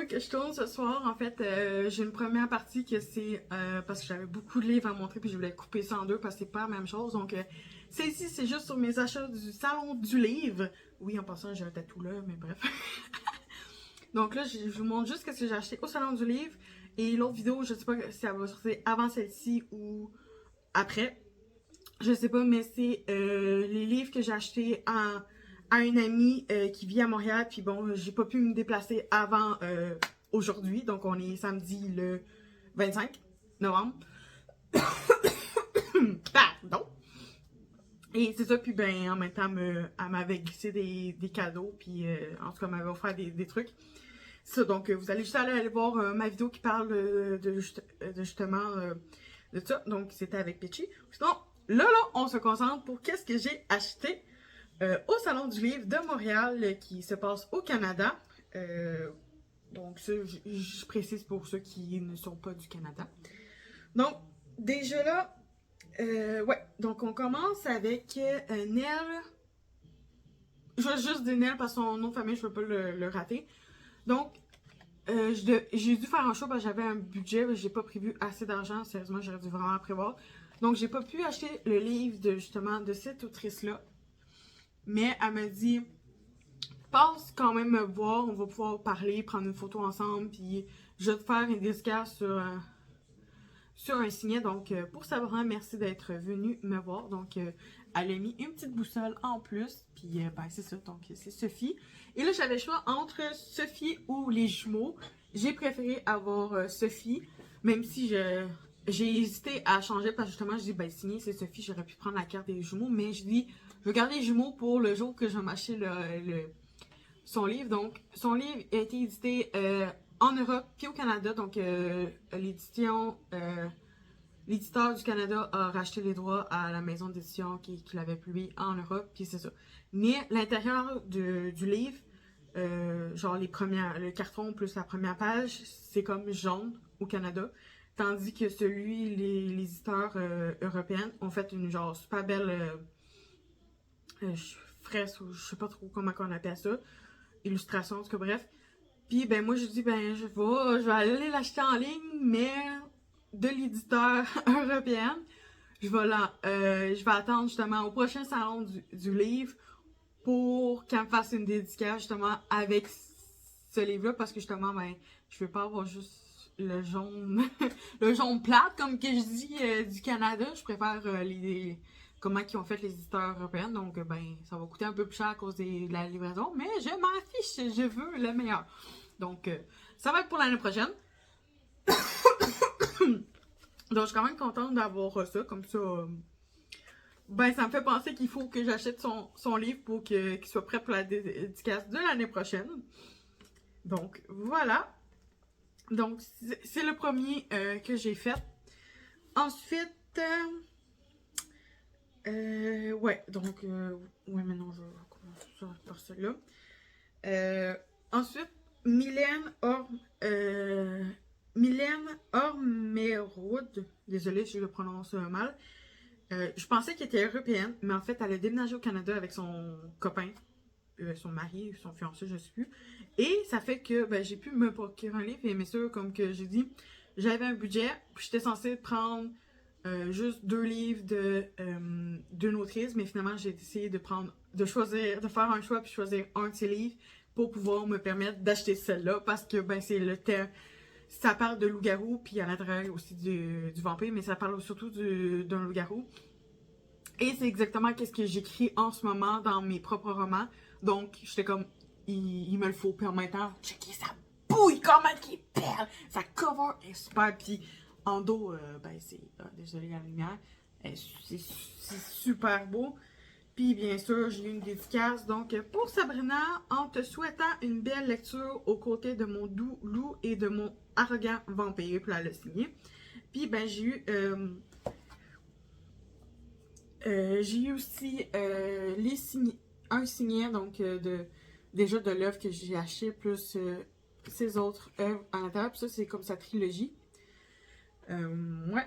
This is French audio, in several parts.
moi que je tourne ce soir. En fait, j'ai une première partie que c'est parce que j'avais beaucoup de livres à montrer puis je voulais couper ça en deux parce que c'est pas la même chose. Donc, celle-ci, c'est juste sur mes achats du salon du livre. Oui, en passant, j'ai un tatou là, mais bref. Donc là, je vous montre juste ce que j'ai acheté au salon du livre. Et l'autre vidéo, je sais pas si elle va sortir avant celle-ci ou après. Je sais pas, mais c'est les livres que j'ai achetés à une amie qui vit à Montréal. Puis bon, j'ai pas pu me déplacer avant aujourd'hui. Donc on est samedi le 25 novembre. Pardon. Et c'est ça, puis ben en même temps, elle m'avait glissé des cadeaux. Puis en tout cas, elle m'avait offert des trucs. Ça, donc vous allez juste aller voir ma vidéo qui parle justement de ça. Donc c'était avec Pitchy. Sinon, là, on se concentre pour qu'est-ce que j'ai acheté au Salon du Livre de Montréal qui se passe au Canada. Donc ça, je précise pour ceux qui ne sont pas du Canada. Donc, déjà là, ouais, donc on commence avec Nell. Je vais juste dire Nell parce que son nom de famille, je ne peux pas le rater. Donc, j'ai dû faire un choix parce que j'avais un budget, mais j'ai pas prévu assez d'argent. Sérieusement, j'aurais dû vraiment prévoir. Donc, j'ai pas pu acheter le livre de cette autrice-là. Mais elle m'a dit, passe quand même me voir, on va pouvoir parler, prendre une photo ensemble, puis je vais te faire une dédicace sur un signet. Donc, pour Sabrina, merci d'être venue me voir. Donc, elle a mis une petite boussole en plus. Puis, ben, c'est ça. Donc, c'est Sophie. Et là, j'avais le choix entre Sophie ou les jumeaux. J'ai préféré avoir Sophie, même si j'ai hésité à changer parce que justement, je dis, ben, signé, c'est Sophie. J'aurais pu prendre la carte des jumeaux. Mais je dis, je vais garder les jumeaux pour le jour que je vais m'acheter son livre. Donc, son livre a été édité en Europe puis au Canada. Donc, l'éditeur du Canada a racheté les droits à la maison d'édition qui l'avait publié en Europe. Puis c'est ça. Mais l'intérieur du livre, genre le carton plus la première page, c'est comme jaune au Canada. Tandis que les éditeurs européens ont fait une genre super belle fresque, ou je sais pas trop comment on appelle ça, illustration, en tout cas bref. Puis ben moi je dis ben je vais aller l'acheter en ligne, mais de l'éditeur européen. Je vais attendre justement au prochain salon du livre pour qu'elle me fasse une dédicace justement avec ce livre-là parce que justement ben je veux pas avoir juste le jaune le jaune plate comme que je dis du Canada. Je préfère comment ils ont fait les éditeurs européens. Donc ben ça va coûter un peu plus cher à cause de la livraison, mais je m'en fiche, je veux le meilleur. Donc ça va être pour l'année prochaine. Donc je suis quand même contente d'avoir ça comme ça. Ben, ça me fait penser qu'il faut que j'achète son livre pour qu'il soit prêt pour la dédicace de l'année prochaine. Donc, voilà. Donc, c'est le premier que j'ai fait. Ensuite, ouais, donc, ouais, maintenant, je vais commencer par celui-là. Ensuite, Mylène Ormerod, désolée si je le prononce mal. Je pensais qu'elle était européenne, mais en fait, elle a déménagé au Canada avec son copain, son mari, son fiancé, je sais plus. Et ça fait que ben, j'ai pu me procurer un livre. Et bien sûr, comme que j'ai dit, j'avais un budget. Puis j'étais censée prendre juste 2 livres d'une autrice. Mais finalement, j'ai décidé de faire un choix puis choisir un de ces livres pour pouvoir me permettre d'acheter celle-là. Parce que ben c'est le thème. Ça parle de loup-garou, puis à l'intérieur aussi du vampire, mais ça parle surtout d'un loup-garou. Et c'est exactement ce que j'écris en ce moment dans mes propres romans. Donc, j'étais comme, il me le faut. Puis en même temps, checker sa bouille, comment il est belle! Sa cover est super. Puis en dos, ben c'est, désolé la lumière, c'est super beau. Puis bien sûr, j'ai eu une dédicace. Donc pour Sabrina, en te souhaitant une belle lecture aux côtés de mon doux loup et de mon arrogant vampire. Puis là, elle l'a signé. Puis ben j'ai eu aussi un signet donc déjà de l'œuvre que j'ai acheté plus ses autres œuvres à l'intérieur. Puis ça, c'est comme sa trilogie. Ouais.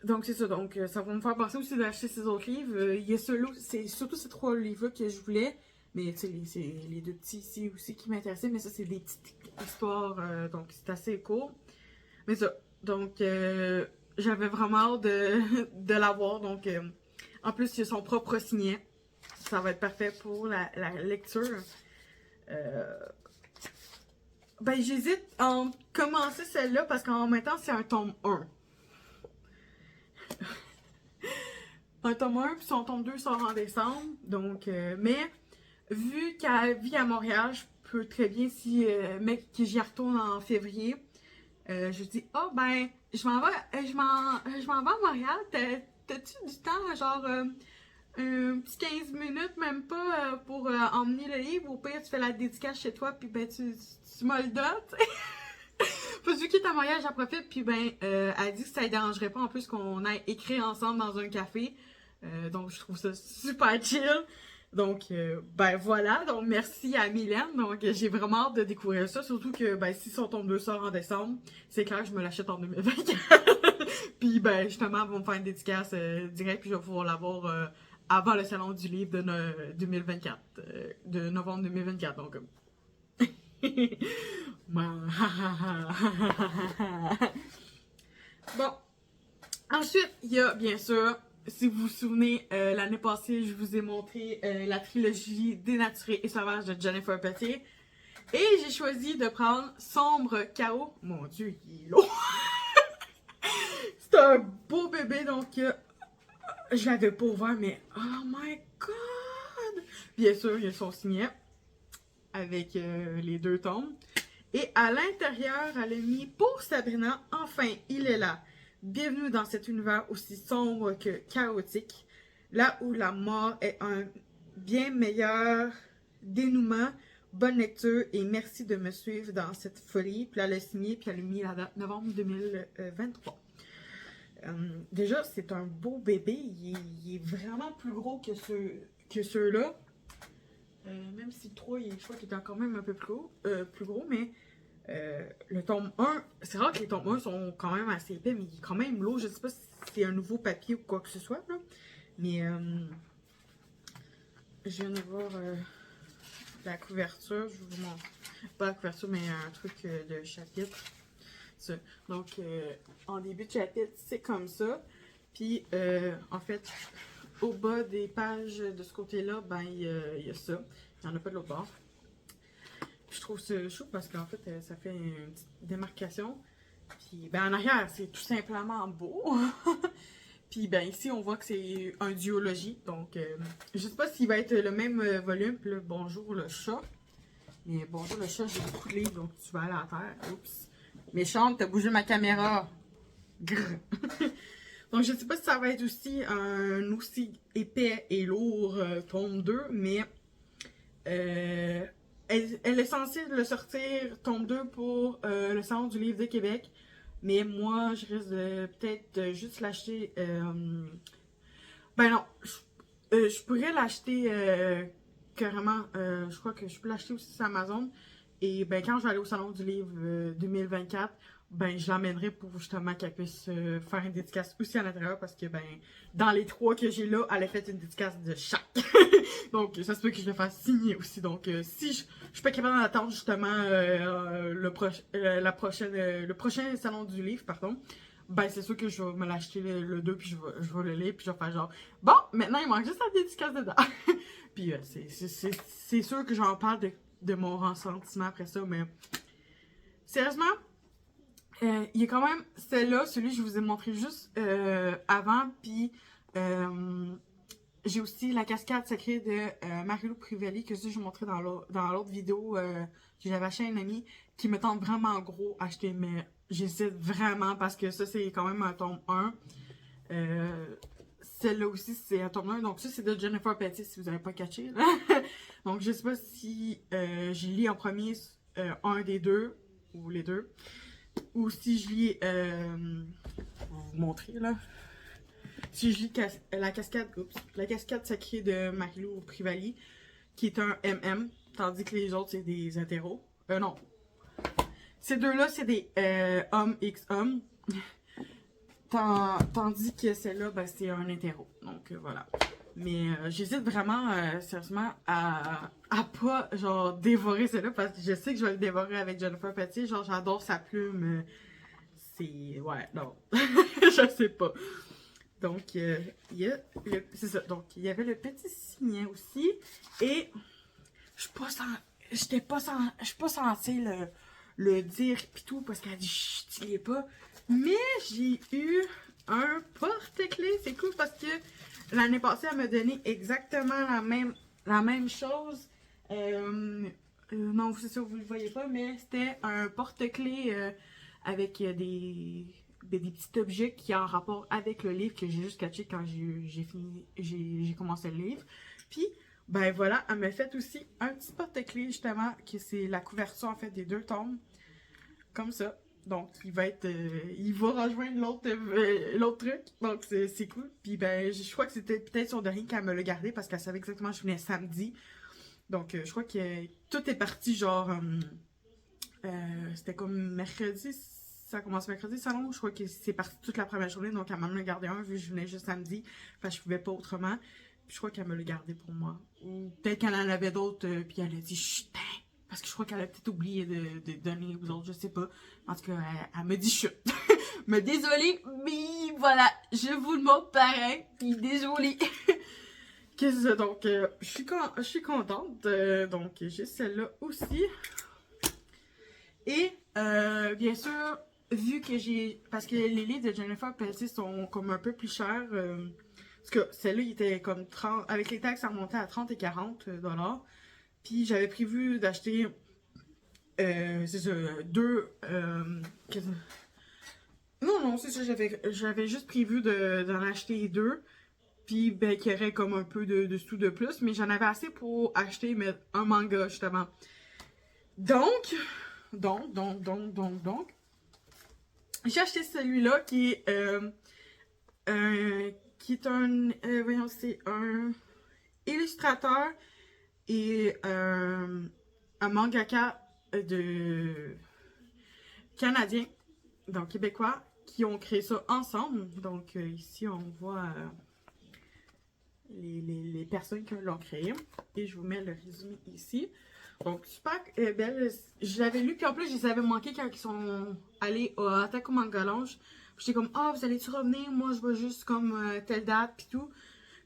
Donc c'est ça, ça va me faire penser aussi d'acheter ces autres livres. Il y a c'est surtout ces 3 livres que je voulais, Mais tu sais, c'est les deux petits ici aussi qui m'intéressaient, mais ça, c'est des petites histoires, donc c'est assez court. Mais ça, donc j'avais vraiment hâte de l'avoir, donc en plus, il y a son propre signet. Ça va être parfait pour la lecture. Euh, ben, j'hésite à commencer celle-là parce qu'en même temps, c'est un tome 1. Un tome 1, puis son tome 2 sort en décembre. Donc, mais vu qu'elle vit à Montréal, je peux très bien, si mec, que j'y retourne en février, je dis, oh ben, je m'en vais à Montréal, t'as-tu du temps, genre un petit 15 minutes, même pas, pour emmener le livre, au pire, tu fais la dédicace chez toi, puis ben, tu me le donnes, Parce que vu qu'il est à Montréal, j'en profite, puis ben, elle dit que ça ne dérangerait pas en plus qu'on aille écrire ensemble dans un café. Donc, je trouve ça super chill. Donc, ben voilà. Donc, merci à Mylène. Donc, j'ai vraiment hâte de découvrir ça. Surtout que, ben, si son tome 2 sort en décembre, c'est clair que je me l'achète en 2024. Puis, ben, justement, elle va me faire une dédicace direct, puis je vais pouvoir l'avoir avant le salon du livre de 2024, de novembre 2024. Donc, bon, ensuite, il y a bien sûr, si vous vous souvenez, l'année passée, je vous ai montré la trilogie Dénaturée et Sauvage de Jennifer Petier. Et j'ai choisi de prendre Sombre Chaos. Mon Dieu, il est lourd! C'est un beau bébé, donc je l'avais pas ouvert, mais oh my god! Bien sûr, il y a son signet avec les deux tomes. Et à l'intérieur, elle a mis pour Sabrina, enfin, il est là. Bienvenue dans cet univers aussi sombre que chaotique, là où la mort est un bien meilleur dénouement. Bonne lecture et merci de me suivre dans cette folie. Puis elle a signé, puis elle a mis la date novembre 2023. Déjà, c'est un beau bébé. Il est vraiment plus gros que ceux-là. Même si le 3, je crois qu'il est quand même un peu plus gros, mais le tome 1, c'est rare que les tomes 1 sont quand même assez épais, mais il est quand même lourd. Je sais pas si c'est un nouveau papier ou quoi que ce soit, là. Mais je viens de voir la couverture. Je vous montre. Pas la couverture, mais un truc de chapitre. Ça. Donc, en début de chapitre, c'est comme ça. Puis, en fait, au bas des pages de ce côté-là, ben, il y a ça. Il n'y en a pas de l'autre bord. Je trouve ça chou parce qu'en fait, ça fait une petite démarcation. Puis, ben, en arrière, c'est tout simplement beau. Puis, ben, ici, on voit que c'est un duologie. Donc, je sais pas s'il va être le même volume. Puis là, bonjour le chat. Mais bonjour le chat, j'ai beaucoup de livres, donc tu vas aller à terre. Oups. Méchante, t'as bougé ma caméra. Grrr. Donc, je sais pas si ça va être aussi un aussi épais et lourd tome 2, mais elle est censée le sortir tome 2 pour le Salon du Livre de Québec. Mais moi, je risque de peut-être juste l'acheter. Ben non, je pourrais l'acheter carrément. Je crois que je peux l'acheter aussi sur Amazon. Et ben quand je vais aller au Salon du Livre 2024, ben je l'emmènerai pour justement qu'elle puisse faire une dédicace aussi à l'intérieur parce que ben dans les 3 que j'ai là, elle a fait une dédicace de chaque. Donc ça se peut que je le fasse signer aussi. Donc si je suis pas capable d'attendre justement le prochain Salon du Livre, pardon, ben c'est sûr que je vais me l'acheter le 2 puis je vais le lire puis je vais faire genre bon, maintenant il manque juste la dédicace dedans. Puis c'est sûr que j'en parle de mon ressentiment après ça, mais sérieusement, il y a quand même celle-là, celui que je vous ai montré juste avant, puis j'ai aussi la cascade secrète de Marie-Lou Privelli, que ça je vous montrais dans l'autre vidéo que j'avais acheté à une amie, qui me tente vraiment gros à acheter, mais j'hésite vraiment parce que ça c'est quand même un tome 1. Celle-là aussi c'est un tome 1, donc ça c'est de Jennifer Petier si vous n'avez pas catché. Donc je sais pas si je lis en premier un des deux, ou les deux, ou si je lis, je vais vous montrer là. Si je lis la cascade sacrée de Marie-Lou Privelli, qui est un MM, tandis que les autres, c'est des hétéros. Non. Ces deux-là, c'est des hommes X hommes. Tandis que celle-là, ben, c'est un hétéro. Donc, voilà. Mais j'hésite vraiment, sérieusement, à pas, genre, dévorer celle-là, parce que je sais que je vais le dévorer avec Jennifer Petit. Genre, j'adore sa plume. C'est... Ouais, non. Je sais pas. Donc, il y a c'est ça. Donc, il y avait le petit signet aussi. Et je suis pas censée le dire pis tout, parce qu'elle dit, chut, tu l'es pas. Mais j'ai eu un porte-clés. C'est cool parce que l'année passée, elle m'a donné exactement la même chose. Non, c'est ça, vous le voyez pas, mais c'était un porte-clés avec des petits objets qui ont en rapport avec le livre que j'ai juste catché quand j'ai commencé le livre. Puis, ben voilà, elle m'a fait aussi un petit porte-clés, justement, que c'est la couverture, en fait, des 2 tomes. Comme ça. Donc, il va rejoindre l'autre truc. Donc, c'est cool. Puis, ben, je crois que c'était peut-être sur Dorine qu'elle me l'a gardé parce qu'elle savait exactement que je venais samedi. Donc, je crois que tout est parti, genre, c'était comme mercredi. Ça commence mercredi, salon. Je crois que c'est parti toute la première journée. Donc, elle m'en a gardé un vu que je venais juste samedi. Parce que je pouvais pas autrement. Puis, je crois qu'elle me l'a gardé pour moi. Ou peut-être qu'elle en avait d'autres. Puis, elle a dit, chut, parce que je crois qu'elle a peut-être oublié de donner aux autres, je sais pas. En tout cas, elle me dit chut. Mais désolée, mais voilà, je vous le montre pareil. Puis désolée. Qu'est-ce que c'est? Donc, je suis contente. Donc, j'ai celle-là aussi. Et, bien sûr, vu que parce que les livres de Jennifer Peltier sont comme un peu plus chers. Parce que celle-là, il était comme 30... Avec les taxes, ça remontait à 30 et 40 $. Puis j'avais prévu d'acheter, c'est ça, 2... non, c'est ça, j'avais juste prévu d'en acheter 2. Puis, ben, qu'il y aurait comme un peu de sous de plus. Mais j'en avais assez pour acheter un manga, justement. Donc, j'ai acheté celui-là qui est voyons, c'est un illustrateur et un mangaka de canadien, donc québécois, qui ont créé ça ensemble. Donc ici on voit les personnes qui l'ont créé. Et je vous mets le résumé ici. Donc super belle. Je l'avais lu, puis en plus je les avais manqués quand ils sont allés à Attaque au Manga Lounge. J'étais comme, ah, vous allez-tu revenir? Moi je vois juste comme telle date, puis tout.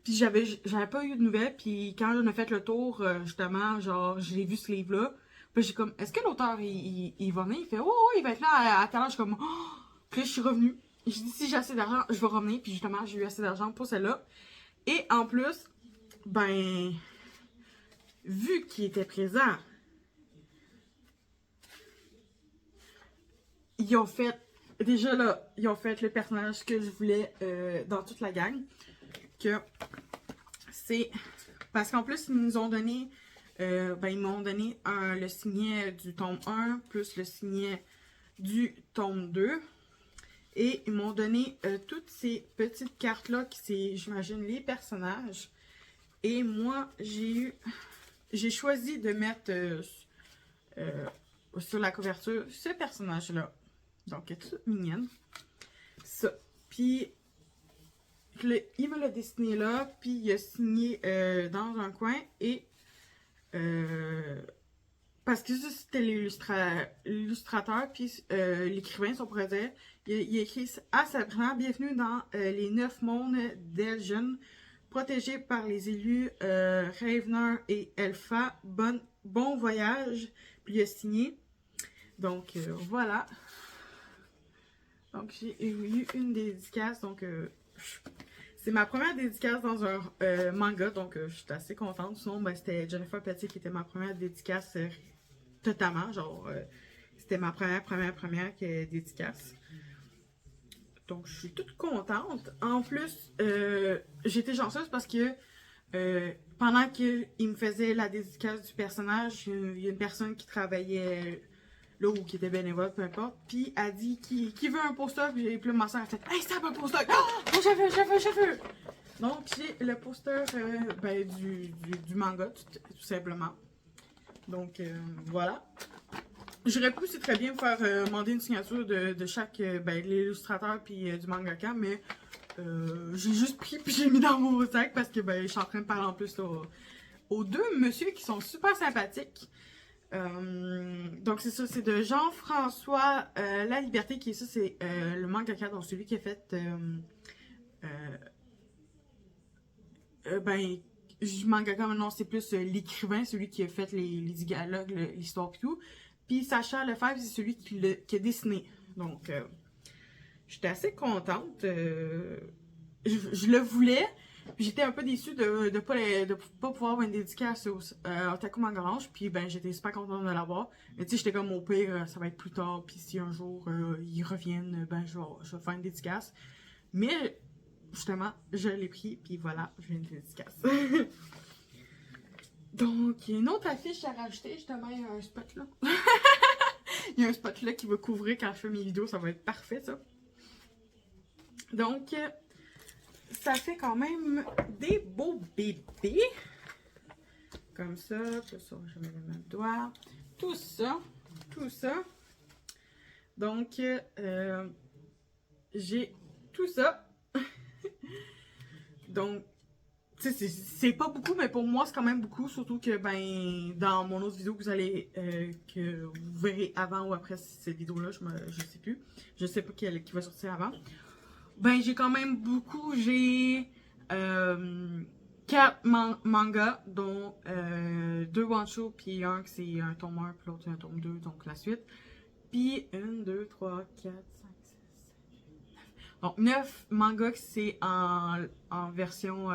Puis j'avais pas eu de nouvelles, puis quand on a fait le tour, justement, genre, j'ai vu ce livre-là. Puis j'ai comme, est-ce que l'auteur, il va venir? Il fait, oh, il va être là à tel âge. Je suis comme, oh! Puis là, je suis revenue. J'ai dit, si j'ai assez d'argent, je vais revenir. Puis justement, j'ai eu assez d'argent pour celle-là. Et en plus, ben, vu qu'il était présent, ils ont fait, déjà là, ils ont fait le personnage que je voulais dans toute la gang. Que c'est parce qu'en plus ils nous ont donné ils m'ont donné le signet du tome 1 plus le signet du tome 2 et ils m'ont donné toutes ces petites cartes là qui c'est, j'imagine, les personnages. Et moi j'ai choisi de mettre sur la couverture ce personnage là, donc elle est toute mignonne, ça. Puis il me l'a dessiné là, puis il a signé dans un coin. Et parce que ça, c'était l'illustrateur, puis l'écrivain, si on pourrait dire. Il a écrit à Sabrina, bienvenue dans les 9 mondes d'Elgin, protégés par les élus Ravener et Elpha. Bon voyage. Puis il a signé. Donc voilà. Donc j'ai eu une dédicace, donc c'est ma première dédicace dans un manga, donc je suis assez contente. Sinon, ben, c'était Jennifer Petit qui était ma première dédicace totalement. Genre, c'était ma première dédicace. Donc, je suis toute contente. En plus, j'étais chanceuse parce que pendant qu'il me faisait la dédicace du personnage, il y a une personne qui travaillait là ou qui était bénévole, peu importe. Puis elle dit qui veut un poster. Puis là, ma soeur a fait, hey, c'est un poster. Oh, je veux. Donc, j'ai le poster du manga, tout simplement. Donc, voilà. J'aurais pu aussi très bien faire demander une signature de chaque l'illustrateur puis du mangaka, mais j'ai juste pris puis j'ai mis dans mon sac parce que je suis en train de parler en plus là, aux deux messieurs qui sont super sympathiques. Donc c'est ça, c'est de Jean-François La Liberté qui est ça, c'est le mangaka, donc celui qui a fait mangaka maintenant c'est plus l'écrivain, celui qui a fait les dialogues, l'histoire et tout. Puis Sacha Lefebvre, c'est celui qui a dessiné. Donc j'étais assez contente. Je le voulais. Puis j'étais un peu déçue de pas pouvoir avoir une dédicace au Otaku Manga Lounge. Puis j'étais super contente de l'avoir. Mais tu sais, j'étais comme au pire, ça va être plus tard. Puis si un jour ils reviennent, je vais faire une dédicace. Mais justement, je l'ai pris. Puis voilà, je fais une dédicace. Donc, il y a une autre affiche à rajouter. Justement, il y a un spot là. Il y a un spot là qui va couvrir quand je fais mes vidéos. Ça va être parfait, ça. Donc, ça fait quand même des beaux bébés. Comme ça, tout ça, je mets le même doigt. Tout ça, tout ça. Donc, j'ai tout ça. Donc, tu sais, c'est pas beaucoup, mais pour moi, c'est quand même beaucoup. Surtout que, dans mon autre vidéo que vous allez, que vous verrez avant ou après cette vidéo-là, je sais plus. Je sais pas qui va sortir avant. J'ai quand même beaucoup. J'ai 4 mangas, dont 2 one-shots, puis un que c'est un tome 1, puis l'autre c'est un tome 2, donc la suite. Puis 1, 2, 3, 4, 5, 6, 7, 8, 9. Donc 9 mangas que c'est en version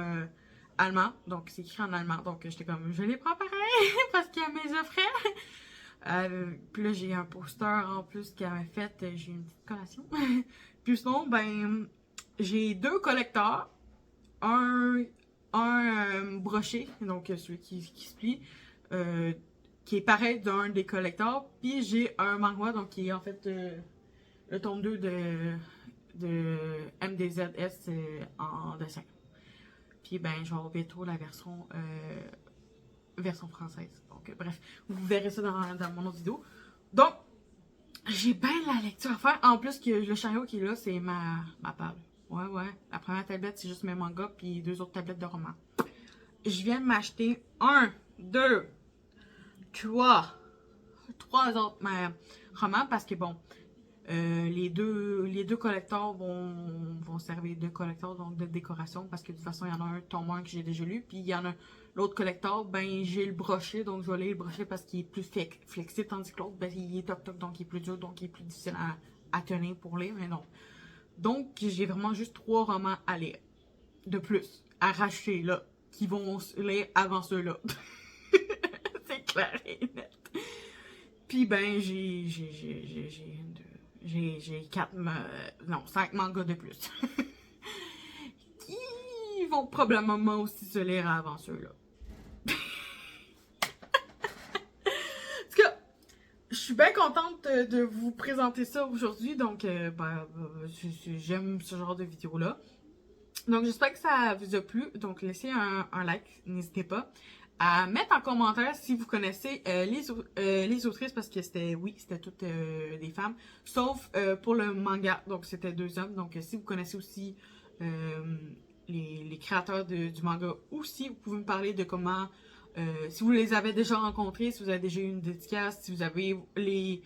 allemand, donc c'est écrit en allemand. Donc j'étais comme, je les prends pareil, parce qu'il y a mes offrets. Puis là j'ai un poster en plus qui avait fait, j'ai une petite collation. Puis sinon, j'ai 2 collecteurs. Un broché, donc celui qui se plie, qui est pareil d'un des collecteurs. Puis j'ai un manhwa, donc qui est en fait le tome 2 de MDZS en dessin. Puis je vais bientôt la version française. Donc bref, vous verrez ça dans mon autre vidéo. Donc, j'ai bien la lecture à faire. En plus, que le chariot qui est là, c'est ma table. Ouais. La première tablette, c'est juste mes mangas, puis 2 autres tablettes de romans. Je viens de m'acheter 1, 2, 3 autres romans, parce que bon, les deux collecteurs vont servir de collecteurs, donc de décoration, parce que de toute façon, il y en a un tome 1 que j'ai déjà lu, puis il y en a l'autre collector, j'ai le broché, donc je vais aller le brocher parce qu'il est plus flexible, tandis que l'autre, il est toc-toc, donc il est plus dur, donc il est plus difficile à tenir pour lire, mais non. Donc, j'ai vraiment juste 3 romans à lire, de plus, à racheter, là, qui vont lire avant ceux-là. C'est clair et net. Puis, j'ai 5 mangas de plus. Qui vont probablement aussi se lire avant ceux-là. En tout cas, je suis bien contente de vous présenter ça aujourd'hui. Donc, j'aime ce genre de vidéo-là. Donc, j'espère que ça vous a plu. Donc, laissez un like, n'hésitez pas. À mettre en commentaire si vous connaissez les autrices, parce que c'était toutes des femmes, sauf pour le manga, donc c'était 2 hommes. Donc si vous connaissez aussi les créateurs du manga, aussi vous pouvez me parler de comment, si vous les avez déjà rencontrés, si vous avez déjà eu une dédicace, si vous avez les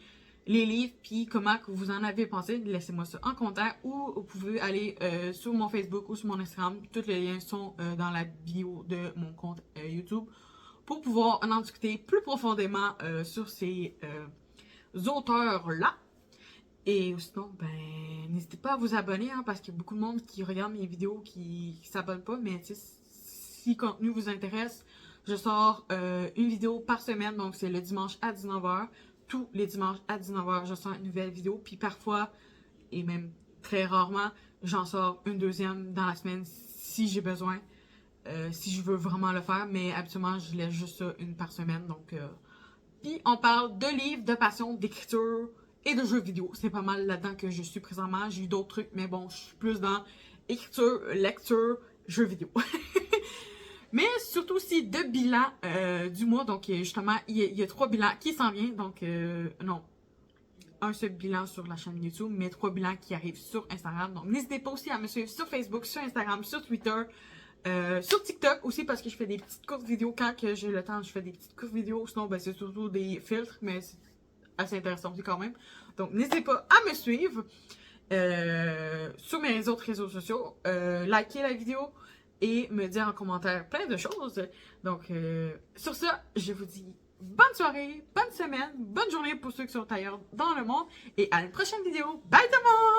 livres, puis comment que vous en avez pensé, laissez-moi ça en commentaire, ou vous pouvez aller sur mon Facebook ou sur mon Instagram. Tous les liens sont dans la bio de mon compte YouTube, pour pouvoir en discuter plus profondément sur ces auteurs-là. Et sinon, n'hésitez pas à vous abonner, parce qu'il y a beaucoup de monde qui regarde mes vidéos qui s'abonne pas, mais si le contenu vous intéresse, je sors une vidéo par semaine, donc c'est le dimanche à 19h. Tous les dimanches à 19h, je sors une nouvelle vidéo, puis parfois, et même très rarement, j'en sors une deuxième dans la semaine si j'ai besoin. Si je veux vraiment le faire, mais habituellement je laisse juste ça une par semaine. Donc, puis on parle de livres, de passion, d'écriture et de jeux vidéo. C'est pas mal là-dedans que je suis présentement. J'ai eu d'autres trucs, mais bon, je suis plus dans écriture, lecture, jeux vidéo. Mais surtout aussi de bilan du mois. Donc justement, il y a 3 bilans qui s'en viennent. Donc non, un seul bilan sur la chaîne YouTube, mais 3 bilans qui arrivent sur Instagram. Donc, n'hésitez pas aussi à me suivre sur Facebook, sur Instagram, sur Twitter, sur TikTok aussi, parce que je fais des petites courtes vidéos. Quand j'ai le temps, je fais des petites courtes vidéos. Sinon, ben, c'est surtout des filtres, mais c'est assez intéressant aussi quand même. Donc, n'hésitez pas à me suivre sur mes autres réseaux sociaux. Likez la vidéo et me dire en commentaire plein de choses. Donc, sur ça, je vous dis bonne soirée, bonne semaine, bonne journée pour ceux qui sont ailleurs dans le monde et à une prochaine vidéo. Bye tout le monde!